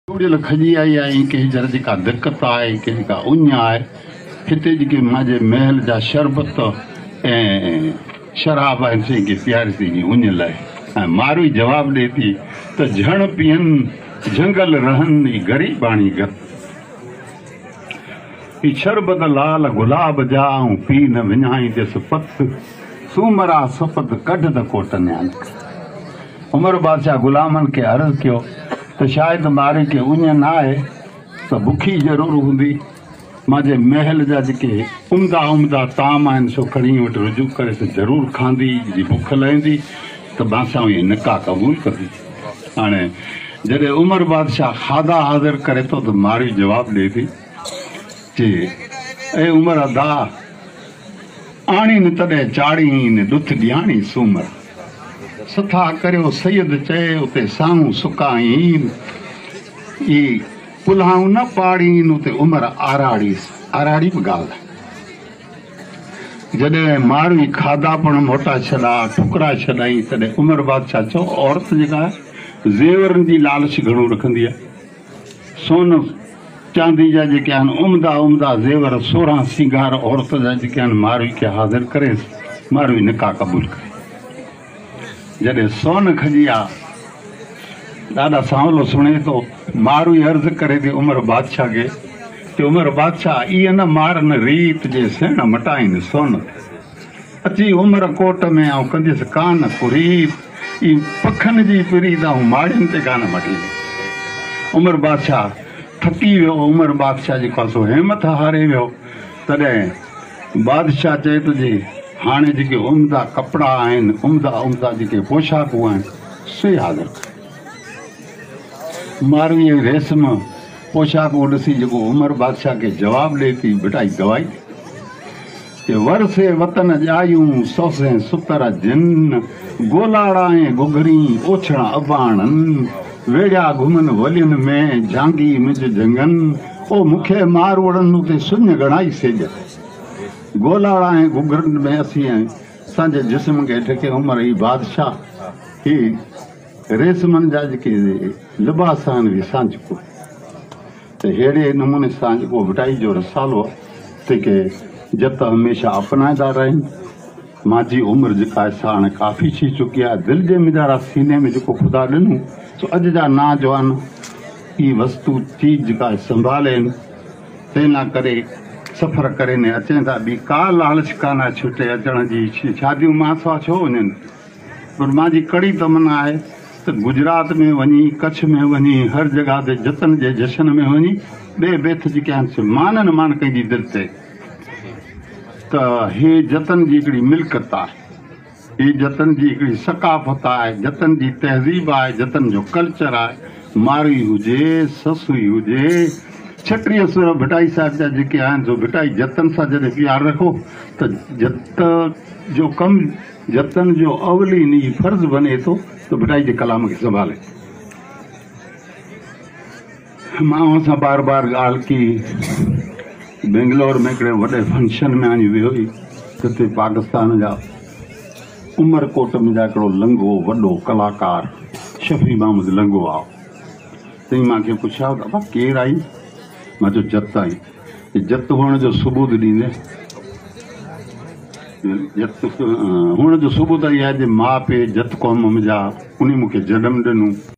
खजी आई आहे कंहिं जरा जेका दिक़त आहे कंहिं जेका उञ आहे हिते जेके मुंहिंजे महल जा शरबत ऐं शराब आहिनि से के प्यारे थी उञ लाइ ऐं मारू जवाबु ॾिए थी त झण पीअनि झंगल रहनि ग़रीबाणी घर ही शरबत लाल गुलाब जा ऐं पी न विञाईंदसि पत सूमरा सपत कढ त कोट न्यान उमर बादशाह गुलामनि खे अर्ज़ु कयो तो शायद मारे के उञ न आहे तो बुखी जरूर हूंदी मुंहिंजे महल जा जेके उम्दा उम्दा ताम आहिनि सो खणी वटि रुजू करे तो ज़रूरु खांदी जी बुख लहंदी तो बादशाह इहे निकाह क़बूल कंदी। हाणे जॾहिं उमर बादशाह खाधा हाज़िर करे तो मारी जवाबु ॾिए थी जे ए उमर अदा आणी न तॾहिं चाढ़ी न ॾुथ ॾियाणी सूमर सथा करियो सैयद चए उते साम्हूं सुकाईन ई पुलाऊं न पाड़ीन उते उमर आराड़ी बि ॻाल्हि जॾहिं मारवी खाधा पण मोटा छॾा टुकड़ा छॾाई तॾहिं उमर बादशाह चओ औरत जेका ज़ेवरनि जी लालच घणो रखंदी आहे सोन चांदी जा जेके आहिनि उम्दा उम्दा ज़ेवर 16 सिंगार औरत जा जेके आहिनि मारवी खे हाज़िर करे मारवी निकाह क़बूल करे जॾहिं सोन खजी आहे ॾाढा सांवलो सुणे थो मारू अर्ज़ करे थी उमर बादशाह खे कि उमर बादशाह इहे न मारन रीत जे सेण मटाइनि सोन अची उमर कोट में ऐं कंदसि कान कुरीत ई पखनि जी पिरीद ऐं माड़ियुनि ते कान मटी उमर बादशाह थकी वियो उमर बादशाह जेको आहे सो हिमत हारे वियो तॾहिं बादशाह चए थो जी हाणे जेके उम्दा कपिड़ा आहिनि उम्दा जेके पोशाकूं आहिनि से हाज़िर मारवीअ रेशम पोशाकूं ॾिसी जेको उमर बादशाह खे जवाबु ॾिए थी बिटाई गवाई कि वरसे वतन ॼायूं सौसे सुतर जिन गोलाड़ा ऐं गुगरी ओछड़ा अबाणनि वेड़िया घुमनि वलियुनि में झांगी मिज झंगनि ओ मूंखे मारवड़नि उते सुञ घणाई सेज गोलाड़ा ऐं गुगरनि में असीं असांजे जिस्म खे ठके उमर ई बादशाह ही रेशमनि जा जेके लिबास आहिनि उहे सांझको त अहिड़े नमूने सां जेको विटाई जो रसालो जेके जत हमेशह अपनाईंदा रहनि मुंहिंजी उमिरि जेका आहे सा हाणे काफ़ी थी चुकी आहे दिलि जे मिजारा सीने में जेको ख़ुदा ॾिनो सो अॼु जा नौजवान ई वस्तु चीज जेका आहे संभालेनि तंहिं लाइ करे सफ़र करे ने अचनि था ॿी का लालच कान आहे छुटे अचण जी शादियूं मासवा छो वञनि पर मुंहिंजी कड़ी तमन्ना आहे त गुजरात में वञी कच्छ में वञी हर जॻह ते जतन जे जशन में वञी ॿिए बेथ जेके आहिनि माननि मान कंहिंजी दिलि ते त हे जतन जी हिकिड़ी मिल्कत आहे ही जतन जी हिकिड़ी सकाफ़त आहे जतन जी तहज़ीब आहे जतन जो कल्चर आहे मारी हुजे ससुई हुजे 36 सुर भिटाई साहिब जा जेके आहिनि जो भिटाई जतन सां जॾहिं प्यारु रखो त जत जो कमु जतन जो अवली नी फर्ज़ बने थो तो भिटाई जे कलाम खे संभाले मां सां बार बार ॻाल्हि की बेंगलोर में हिकिड़े वॾे फंक्शन में वञी वियो हुई तिते पाकिस्तान जा उमरकोट में जा हिकिड़ो लंघो वॾो कलाकार शफ़ी महमूद लंघो आओ तई मूंखे पुछियो बाबा केरु आई मां चयो जत आई जत हुअण जो सबूत ॾींदे जत हुअण जो सबूत इहा आहे जे माउ पीउ जत क़ौम जा उन मूंखे जनमु ॾिनो